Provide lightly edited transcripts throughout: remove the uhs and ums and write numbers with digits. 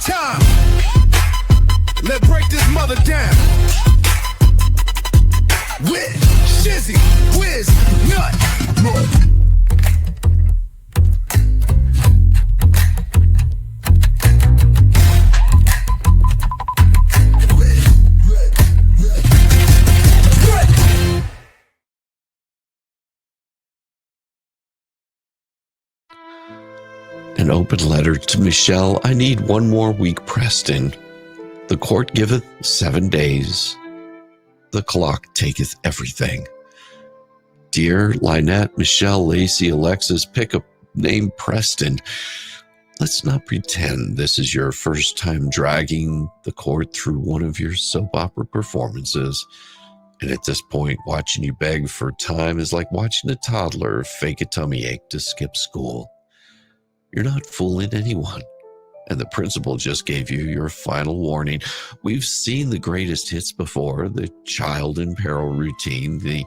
Time. Let's break this mother down. With Shizzywhiznut. An open letter to Michelle. I need 1 more week, Preston. The court giveth 7 days. The clock taketh everything. Dear Lynette, Michelle, Lacey, Alexis, pick a name, Preston. Let's not pretend this is your first time dragging the court through one of your soap opera performances. And at this point, watching you beg for time is like watching a toddler fake a tummy ache to skip school. You're not fooling anyone. And the principal just gave you your final warning. We've seen the greatest hits before, the child in peril routine, the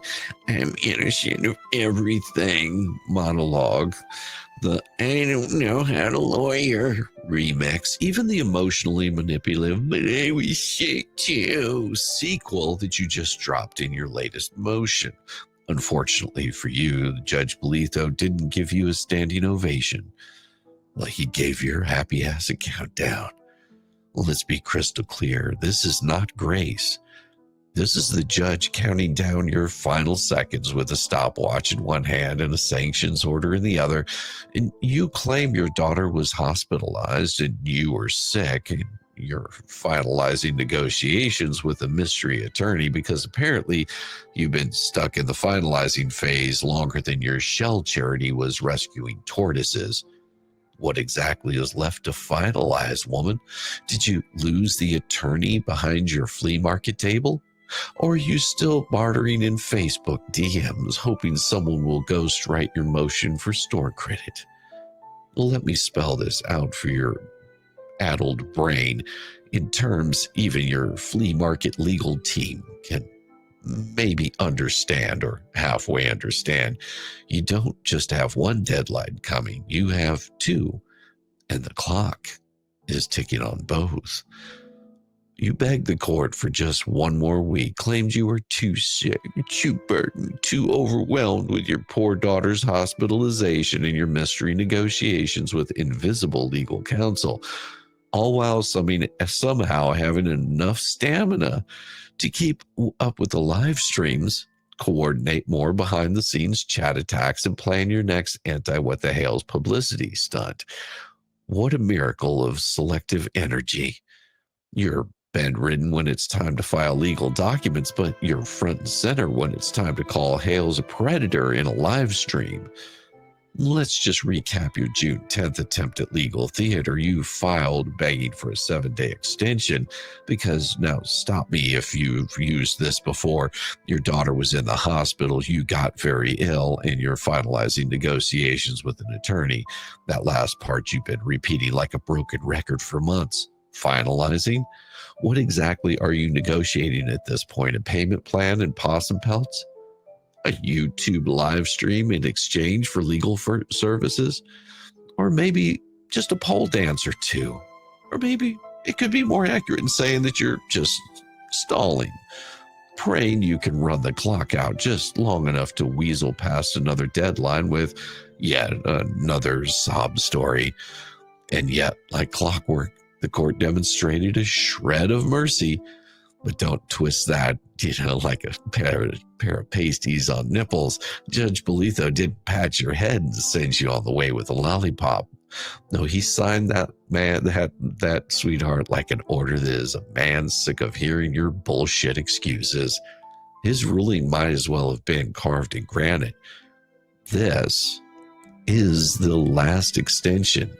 I'm innocent of everything monologue, the I don't know how to lawyer remix, even the emotionally manipulative, but I was sick too sequel that you just dropped in your latest motion. Unfortunately for you, Judge Bolitho didn't give you a standing ovation. Well, he gave your happy ass a countdown. Well, let's be crystal clear. This is not grace. This is the judge counting down your final seconds with a stopwatch in one hand and a sanctions order in the other. And you claim your daughter was hospitalized and you were sick. And you're finalizing negotiations with a mystery attorney because apparently you've been stuck in the finalizing phase longer than your shell charity was rescuing tortoises. What exactly is left to finalize, woman? Did you lose the attorney behind your flea market table? Or are you still bartering in Facebook DMs, hoping someone will ghostwrite your motion for store credit? Well, let me spell this out for your addled brain in terms even your flea market legal team can maybe understand or halfway understand. You don't just have one deadline coming, you have 2, and the clock is ticking on both. You begged the court for just 1 more week, claimed you were too sick, too burdened, too overwhelmed with your poor daughter's hospitalization and your mystery negotiations with invisible legal counsel, all while somehow having enough stamina to keep up with the live streams, coordinate more behind the scenes chat attacks, and plan your next anti-what-the-hell's publicity stunt. What a miracle of selective energy. You're bedridden when it's time to file legal documents, but you're front and center when it's time to call Hales a predator in a live stream. Let's just recap your June 10th attempt at legal theater. You filed begging for a 7-day extension because, now stop me if you've used this before, your daughter was in the hospital, you got very ill, and you're finalizing negotiations with an attorney. That last part you've been repeating like a broken record for months. Finalizing? What exactly are you negotiating at this point? A payment plan and possum pelts? A YouTube live stream in exchange for legal services? Or maybe just a pole dance or 2? Or maybe it could be more accurate in saying that you're just stalling, praying you can run the clock out just long enough to weasel past another deadline with yet another sob story. And yet, like clockwork, the court demonstrated a shred of mercy. But don't twist that, like a pair of pasties on nipples. Judge Bolitho didn't pat your head and send you on the way with a lollipop. No, he signed that sweetheart like an order that is a man sick of hearing your bullshit excuses. His ruling might as well have been carved in granite. This is the last extension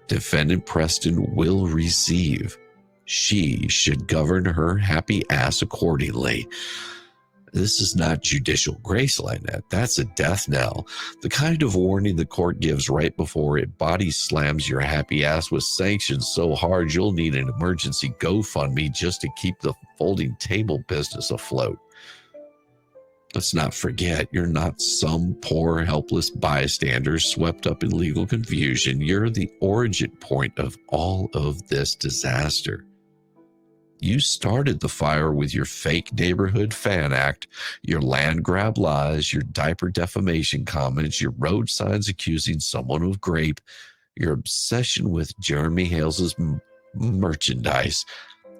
defendant Preston will receive. She should govern her happy ass accordingly. This is not judicial grace, Lynette. That's a death knell. The kind of warning the court gives right before it body slams your happy ass with sanctions so hard you'll need an emergency GoFundMe just to keep the folding table business afloat. Let's not forget, you're not some poor, helpless bystander swept up in legal confusion. You're the origin point of all of this disaster. You started the fire with your fake neighborhood fan act, your land grab lies, your diaper defamation comments, your road signs accusing someone of rape, your obsession with Jeremy Hales's merchandise,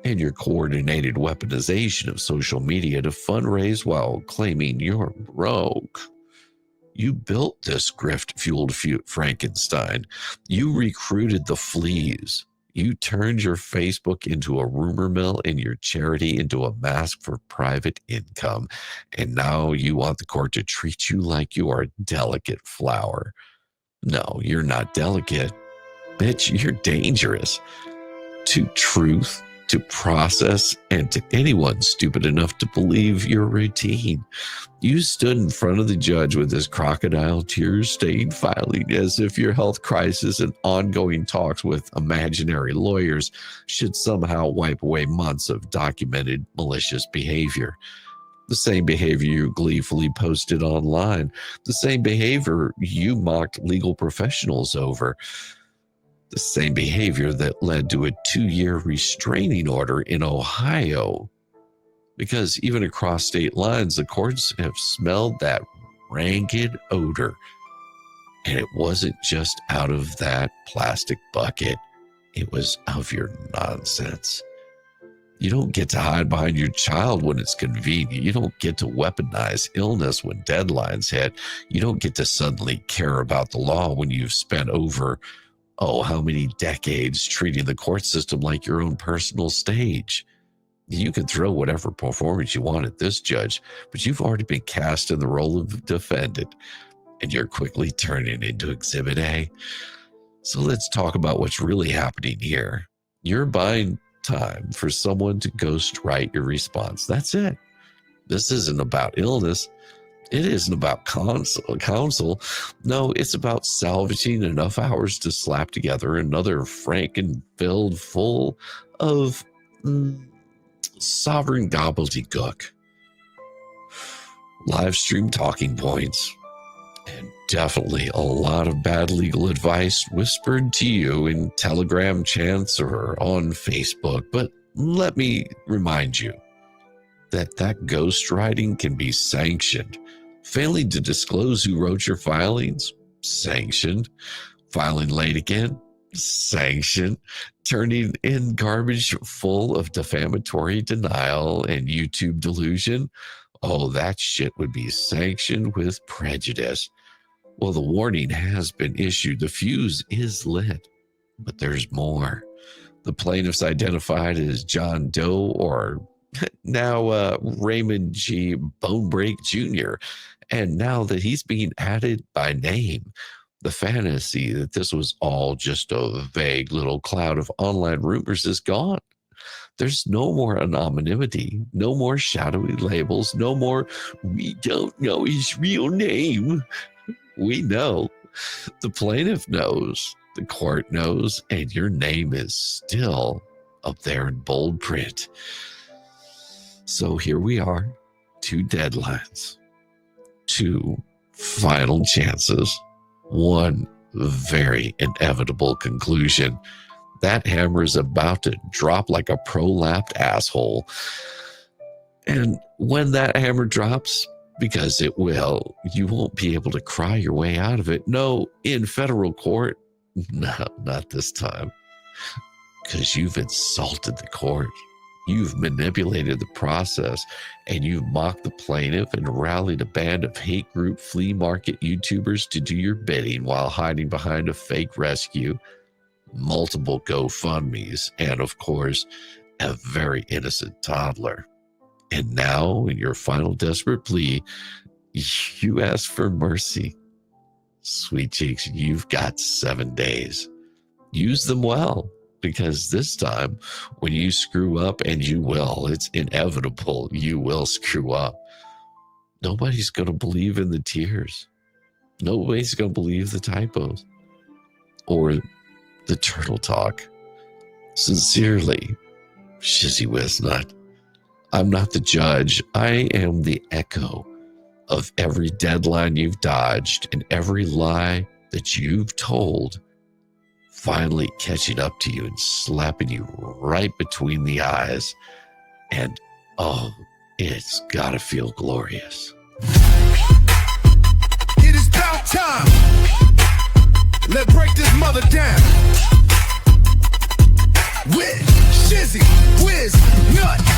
and your coordinated weaponization of social media to fundraise while claiming you're broke. You built this grift-fueled Frankenstein. You recruited the fleas. You turned your Facebook into a rumor mill and your charity into a mask for private income. And now you want the court to treat you like you are a delicate flower. No, you're not delicate. Bitch, you're dangerous. To truth, to process, and to anyone stupid enough to believe your routine. You stood in front of the judge with this crocodile tear-stained filing as if your health crisis and ongoing talks with imaginary lawyers should somehow wipe away months of documented malicious behavior. The same behavior you gleefully posted online, the same behavior you mocked legal professionals over, the same behavior that led to a 2-year restraining order in Ohio. Because even across state lines, the courts have smelled that rancid odor. And it wasn't just out of that plastic bucket. It was of your nonsense. You don't get to hide behind your child when it's convenient. You don't get to weaponize illness when deadlines hit. You don't get to suddenly care about the law when you've spent over how many decades treating the court system like your own personal stage. You can throw whatever performance you want at this judge, but you've already been cast in the role of defendant, and you're quickly turning into Exhibit A. So let's talk about what's really happening here. You're buying time for someone to ghostwrite your response. That's it. This isn't about illness. It isn't about counsel. No, it's about salvaging enough hours to slap together another Franken-filled full of sovereign gobbledygook. Live stream talking points. And definitely a lot of bad legal advice whispered to you in Telegram chants or on Facebook. But let me remind you that ghostwriting can be sanctioned. Failing to disclose who wrote your filings, sanctioned. Filing late again, sanctioned. Turning in garbage full of defamatory denial and YouTube delusion, that shit would be sanctioned with prejudice. Well, the warning has been issued. The fuse is lit, but there's more. The plaintiffs identified as John Doe, or now Raymond G. Bonebreak Jr., and now that he's being added by name, the fantasy that this was all just a vague little cloud of online rumors is gone. There's no more anonymity, no more shadowy labels, no more, we don't know his real name. We know. The plaintiff knows, the court knows, and your name is still up there in bold print. So here we are, 2 deadlines, 2 final chances, 1 very inevitable conclusion. That hammer is about to drop like a prolapsed asshole. And when that hammer drops, because it will, you won't be able to cry your way out of it. No, in federal court, no, not this time. Because you've insulted the court. You've manipulated the process, and you've mocked the plaintiff and rallied a band of hate group flea market YouTubers to do your bidding while hiding behind a fake rescue, multiple GoFundMes, and of course, a very innocent toddler. And now, in your final desperate plea, you ask for mercy. Sweet cheeks, you've got 7 days. Use them well. Because this time, when you screw up, and you will, it's inevitable, you will screw up. Nobody's going to believe in the tears. Nobody's going to believe the typos or the turtle talk. Sincerely, Shizzywhiznut. I'm not the judge. I am the echo of every deadline you've dodged and every lie that you've told finally catching up to you and slapping you right between the eyes. And oh, it's gotta feel glorious. It is about time. Let's break this mother down. With Shizzywhiznut.